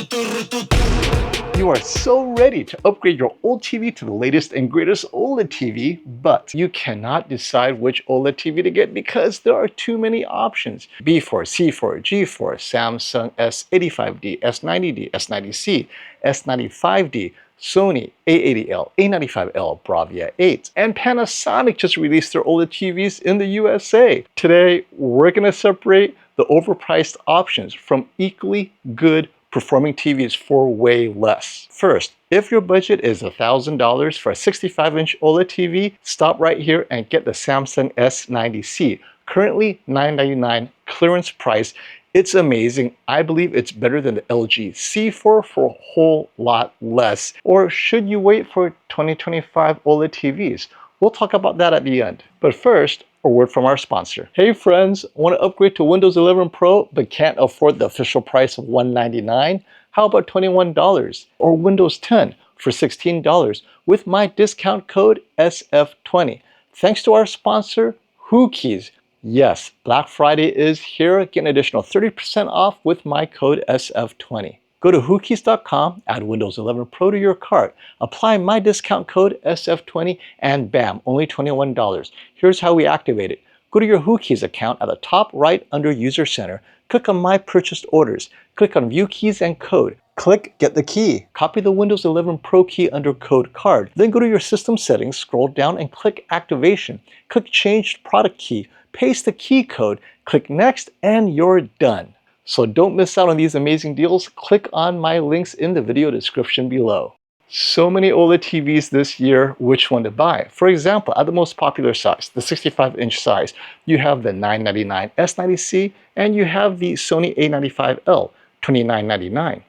You are so ready to upgrade your old TV to the latest and greatest OLED TV, but you cannot decide which OLED TV to get because there are too many options. B4, C4, G4, Samsung S85D, S90D, S90C, S95D, Sony A80L, A95L, Bravia 8, and Panasonic just released their OLED TVs in the USA. Today, we're going to separate the overpriced options from equally good performing TVs for way less. First, if your budget is $1,000 for a 65-inch OLED TV, stop right here and get the Samsung S90C. Currently $999 clearance price. It's amazing. I believe it's better than the LG C4 for a whole lot less. Or should you wait for 2025 OLED TVs? We'll talk about that at the end. But first, a word from our sponsor. Hey friends, want to upgrade to Windows 11 Pro but can't afford the official price of $199? How about $21 or Windows 10 for $16 with my discount code SF20? Thanks to our sponsor, Whokeys. Yes, Black Friday is here. Get an additional 30% off with my code SF20. Go to Whokeys.com, add Windows 11 Pro to your cart, apply my discount code SF20, and bam, only $21. Here's how we activate it. Go to your Whokeys account at the top right under User Center, click on My Purchased Orders, click on View Keys and Code, click Get the Key, copy the Windows 11 Pro key under Code Card, then go to your system settings, scroll down and click Activation, click Change Product Key, paste the key code, click Next, and you're done. So don't miss out on these amazing deals. Click on my links in the video description below. So many OLED TVs this year, which one to buy? For example, at the most popular size, the 65-inch size, you have the $999 S90C and you have the Sony A95L, $29.99.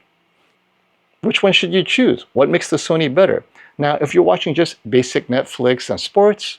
Which one should you choose? What makes the Sony better? Now, if you're watching just basic Netflix and sports,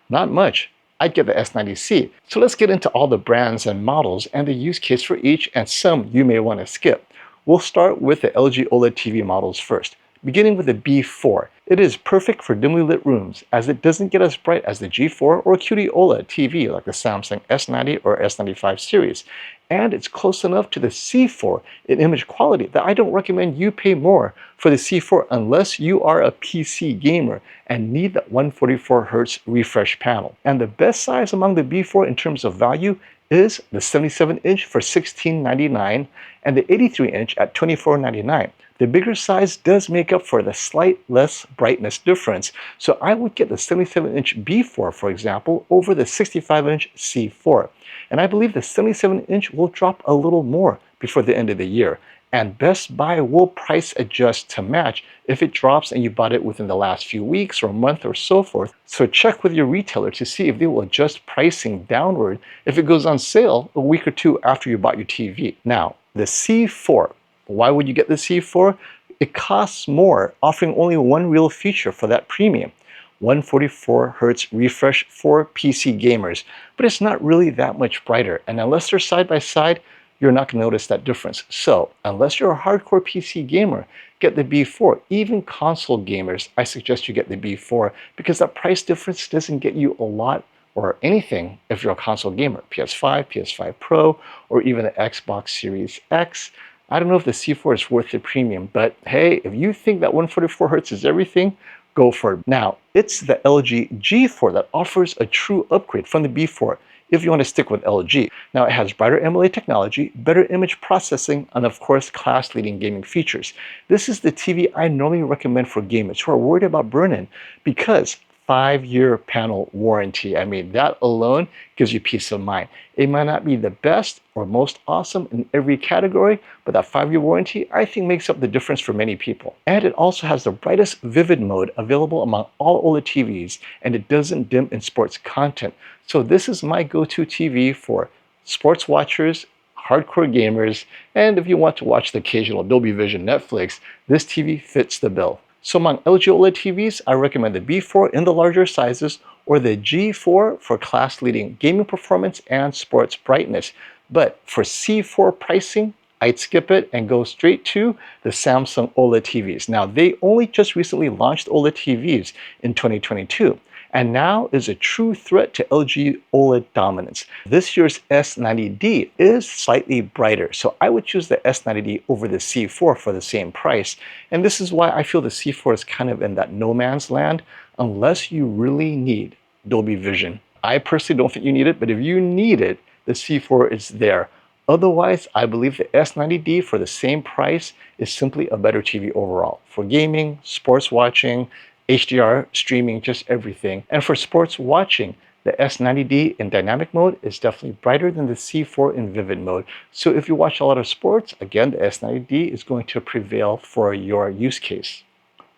not much. I'd get the S90C. So let's get into all the brands and models and the use case for each, and some you may want to skip. We'll start with the LG OLED TV models first, beginning with the B4. It is perfect for dimly lit rooms as it doesn't get as bright as the G4 or QLED TV like the Samsung S90 or S95 series. And it's close enough to the C4 in image quality that I don't recommend you pay more for the C4 unless you are a PC gamer and need that 144Hz refresh panel. And the best size among the B4 in terms of value is the 77-inch for $16.99 and the 83-inch at $24.99. The bigger size does make up for the slight less brightness difference, so I would get the 77-inch B4, for example, over the 65-inch C4. And I believe the 77-inch will drop a little more before the end of the year. And Best Buy will price adjust to match if it drops and you bought it within the last few weeks or month or so forth. So check with your retailer to see if they will adjust pricing downward if it goes on sale a week or two after you bought your TV. Now, the C4. Why would you get the C4? It costs more, offering only one real feature for that premium. 144Hz refresh for PC gamers, but it's not really that much brighter. And unless they're side by side, you're not going to notice that difference. So unless you're a hardcore PC gamer, get the B4. Even console gamers, I suggest you get the B4 because that price difference doesn't get you a lot or anything if you're a console gamer. PS5, PS5 Pro, or even the Xbox Series X. I don't know if the C4 is worth the premium, but hey, if you think that 144Hz is everything, go for it. Now, it's the LG G4 that offers a true upgrade from the B4 if you want to stick with LG. Now, it has brighter AMOLED technology, better image processing, and of course, class-leading gaming features. This is the TV I normally recommend for gamers who are worried about burn-in because 5-year panel warranty. I mean, that alone gives you peace of mind. It might not be the best or most awesome in every category, but that 5-year warranty, I think, makes up the difference for many people. And it also has the brightest vivid mode available among all OLED TVs, and it doesn't dim in sports content. So this is my go-to TV for sports watchers, hardcore gamers, and if you want to watch the occasional Dolby Vision Netflix, this TV fits the bill. So among LG OLED TVs, I recommend the B4 in the larger sizes or the G4 for class-leading gaming performance and sports brightness. But for C4 pricing, I'd skip it and go straight to the Samsung OLED TVs. Now, they only just recently launched OLED TVs in 2022. and now is a true threat to LG OLED dominance. This year's S90D is slightly brighter, so I would choose the S90D over the C4 for the same price. And this is why I feel the C4 is kind of in that no man's land unless you really need Dolby Vision. I personally don't think you need it, but if you need it, the C4 is there. Otherwise, I believe the S90D for the same price is simply a better TV overall. For gaming, sports watching, HDR streaming, just everything. And for sports watching, the S90D in dynamic mode is definitely brighter than the C4 in vivid mode. So if you watch a lot of sports, again, the S90D is going to prevail for your use case.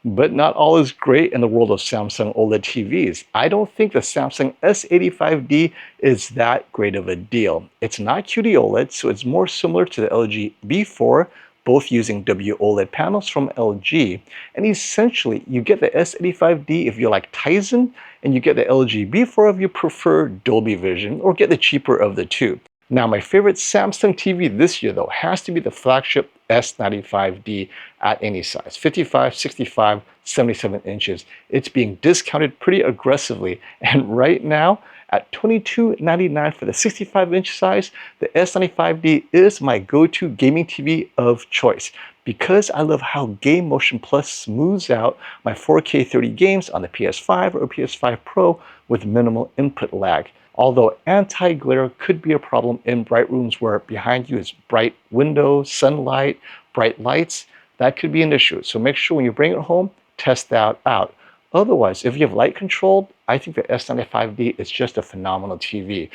But not all is great in the world of Samsung OLED TVs. I don't think the Samsung S85D is that great of a deal. It's not QD-OLED, so it's more similar to the LG B4, both using WOLED panels from LG. And essentially, you get the S85D if you like Tizen, and you get the LG B4 if you prefer Dolby Vision, or get the cheaper of the two. Now, my favorite Samsung TV this year, though, has to be the flagship S95D at any size, 55, 65, 77 inches. It's being discounted pretty aggressively, and right now, at $22.99 for the 65-inch size, the S95D is my go-to gaming TV of choice because I love how Game Motion Plus smooths out my 4K 30 games on the PS5 or PS5 Pro with minimal input lag. Although anti-glare could be a problem in bright rooms where behind you is bright windows, sunlight, bright lights, that could be an issue. So make sure when you bring it home, test that out. Otherwise, if you have light controlled, I think the S95D is just a phenomenal TV.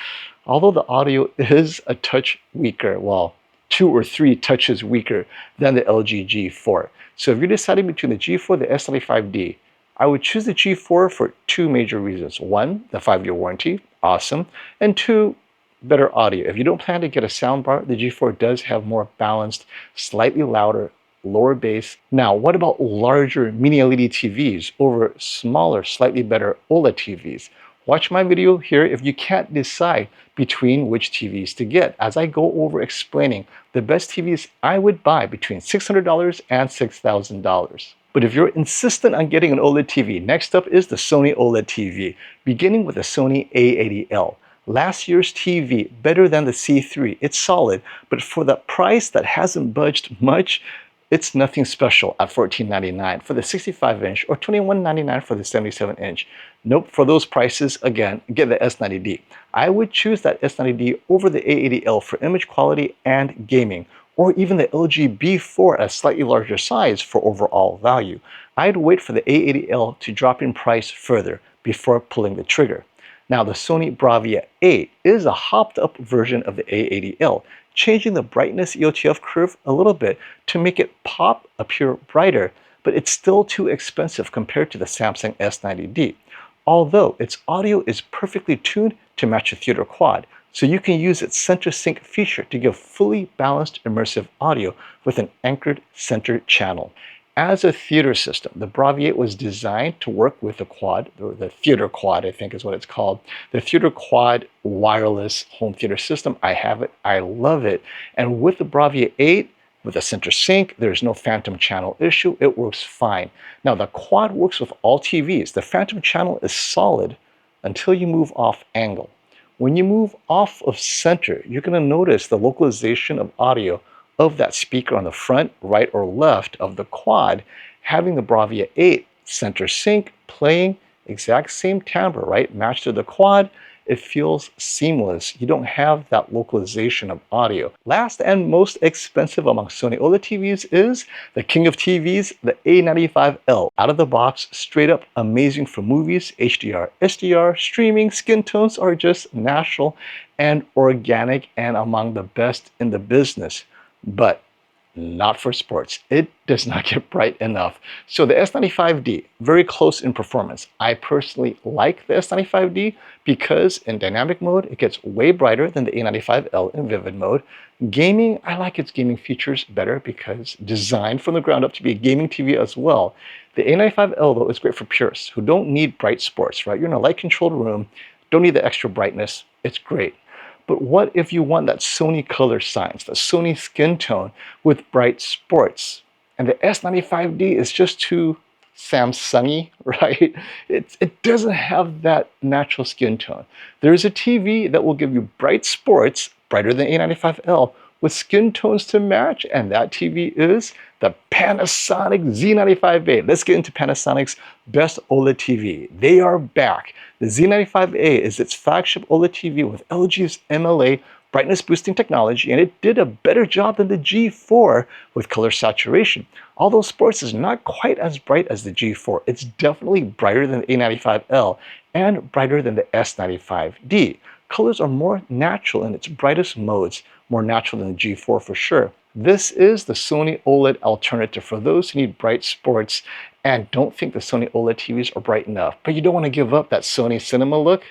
Although the audio is a touch weaker, well, 2 or 3 touches weaker than the LG G4. So if you're deciding between the G4 and the S95D, I would choose the G4 for 2 major reasons. 1, the 5-year warranty, awesome. And 2, better audio. If you don't plan to get a soundbar, the G4 does have more balanced, slightly louder, lower bass. Now, what about larger mini-LED TVs over smaller, slightly better OLED TVs? Watch my video here if you can't decide between which TVs to get, as I go over explaining the best TVs I would buy between $600 and $6,000. But if you're insistent on getting an OLED TV, next up is the Sony OLED TV, beginning with the Sony A80L. Last year's TV, better than the C3. It's solid, but for the price that hasn't budged much, it's nothing special at $14.99 for the 65-inch or $21.99 for the 77-inch. Nope, for those prices, again, get the S90D. I would choose that S90D over the A80L for image quality and gaming, or even the LG B4 at a slightly larger size for overall value. I'd wait for the A80L to drop in price further before pulling the trigger. Now, the Sony Bravia 8 is a hopped-up version of the A80L, changing the brightness EOTF curve a little bit to make it pop appear brighter, but it's still too expensive compared to the Samsung S90D. Although its audio is perfectly tuned to match a theater quad, so you can use its center sync feature to give fully balanced immersive audio with an anchored center channel. As a theater system, the Bravia 8 was designed to work with the quad, or the theater quad, I think is what it's called. The theater quad wireless home theater system. I have it, I love it. And with the Bravia 8, with a center sync, there's no phantom channel issue. It works fine. Now, the quad works with all TVs. The phantom channel is solid until you move off angle. When you move off of center, you're going to notice the localization of audio of that speaker on the front, right, or left of the quad, having the Bravia 8 center sync playing exact same timbre, right, matched to the quad. It feels seamless. You don't have that localization of audio. Last and most expensive among Sony OLED TVs is the king of TVs, the A95L. Out of the box, straight up amazing for movies, HDR, SDR, streaming, skin tones are just natural and organic and among the best in the business. But not for sports. It does not get bright enough. So the S95D, very close in performance. I personally like the S95D because in dynamic mode, it gets way brighter than the A95L in vivid mode. Gaming, I like its gaming features better because designed from the ground up to be a gaming TV as well. The A95L though is great for purists who don't need bright sports, right? You're in a light controlled room, don't need the extra brightness. It's great. But what if you want that Sony color science, the Sony skin tone with bright sports? And the S95D is just too Samsungy, right? It doesn't have that natural skin tone. There's a TV that will give you bright sports, brighter than A95L, with skin tones to match, and that TV is the Panasonic Z95A. Let's get into Panasonic's best OLED TV. They are back. The Z95A is its flagship OLED TV with LG's MLA brightness boosting technology, and it did a better job than the G4 with color saturation. Although sports is not quite as bright as the G4, it's definitely brighter than the A95L and brighter than the S95D. Colors are more natural in its brightest modes, more natural than the G4 for sure. This is the Sony OLED alternative for those who need bright sports and don't think the Sony OLED TVs are bright enough, but you don't want to give up that Sony cinema look.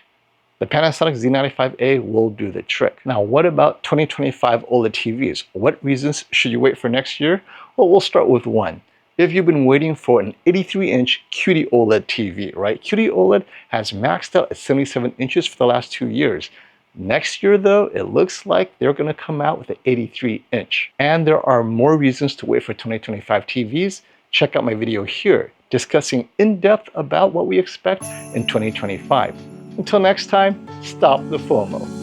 The Panasonic Z95A will do the trick. Now, what about 2025 OLED TVs? What reasons should you wait for next year? Well, we'll start with one. If you've been waiting for an 83-inch QD OLED TV, right? QD OLED has maxed out at 77 inches for the last 2 years. Next year, though, it looks like they're going to come out with an 83-inch. And there are more reasons to wait for 2025 TVs. Check out my video here, discussing in depth about what we expect in 2025. Until next time, stop the FOMO.